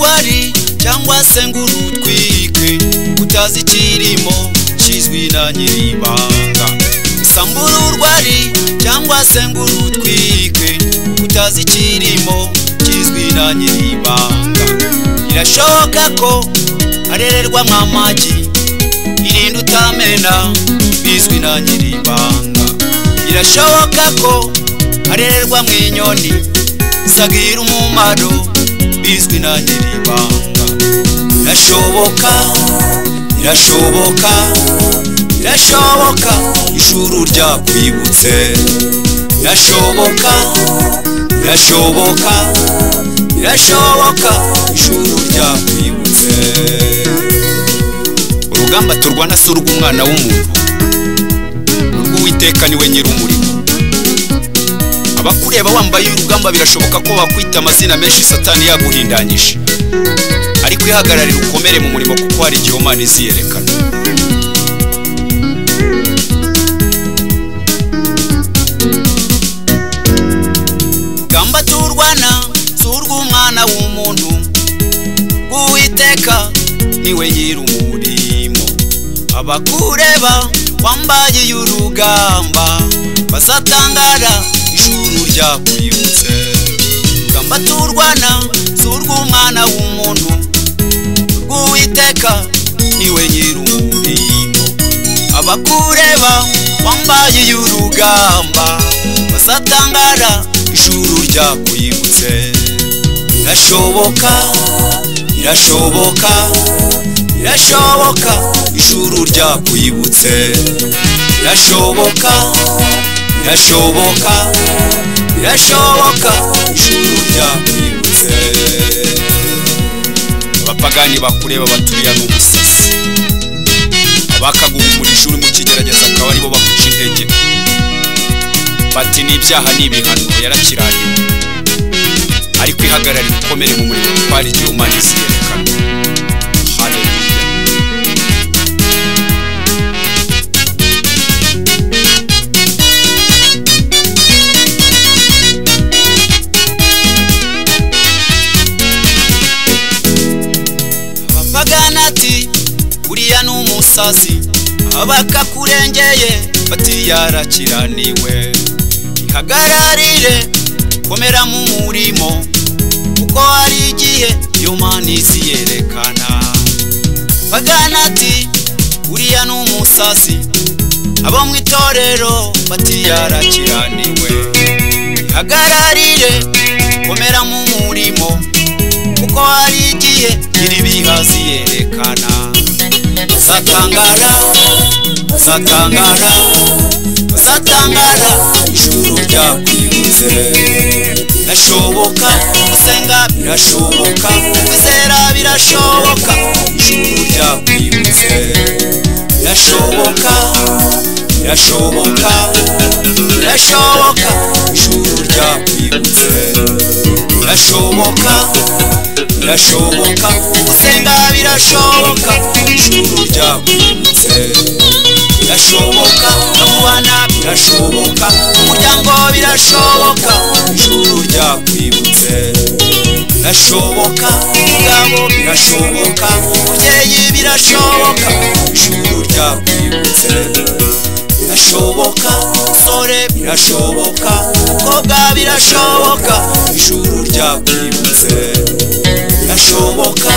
urwari cyangwa se ngo urutwike utazi ikirimo kizwi na nyiribanga sambura urwari cyangwa se ngo urutwike utazi ikirimo kizwi na nyiribanga irashoboka ko arererwa mwamagi irinde utamena bizwi na nyiribanga irashoboka ko arererwa mwinyoni sagira umumaro bizwi na nyiribanga irashoboka ijuru ryakwibutse irashoboka ijuru ryakwibutse urugamba turwana si urw'umwana w'umuntu urw'Uwiteka niwe nyir'umurimo abakureba wambaye urugamba birashoboka ko bakwita amazina menshi Satani yaguhindanyije ariko ihagararira ukomere mu murimo kuko hari igihe Imana iziyerekana gamba turwana si urw'umwana w'umuntu Uwiteka niwe nyir'umurimo abakureba wambaye urugamba bazatangara ijuru ryakwibutse gamba turwana si urw'umwana w'umuntu Uwiteka niwe nyir'umurimo abakureba wambaye urugamba bazatangara ijuru ryakwibutse irashoboka ijuru ryakwibutse irashoboka ijuru ryakwibutse abapagani bakureba baturiya n'umusazi abakaguhumurije uri mu kigerageza akaba aribo bakuca intege bati n'ibyaha n'ibihano yarakiraniwe ariko ihagararira ukomere mu murimo kuko hari igihe Imana iziyerekana haleluya abapaganati uriya n'umusazi abakakurengeye bati yarakiraniwe ihagararire komera mu murimo kuko hari igihe Imana iziyerekana paganati uriya n'umusazi abo mu itorero bati yarakiraniwe ihagararire komera mu murimo kuko hari igihe nyir'ibihaziyerekana zatangara ijuru ryakwibutse birashoboka gusenga birashoboka kwizera birashoboka ijuru ryakwibutse birashoboka ijuru ryakwibutse birashoboka gusenga birashoboka ijuru ryakwibutse birashoboka kubana birashoboka umuryango birashoboka ijuru ryakwibutse birashoboka umugabo birashoboka umubyeyi birashoboka ijuru ryakwibutse birashoboka sore birashoboka umukobwa birashoboka ijuru ryakwibutse birashoboka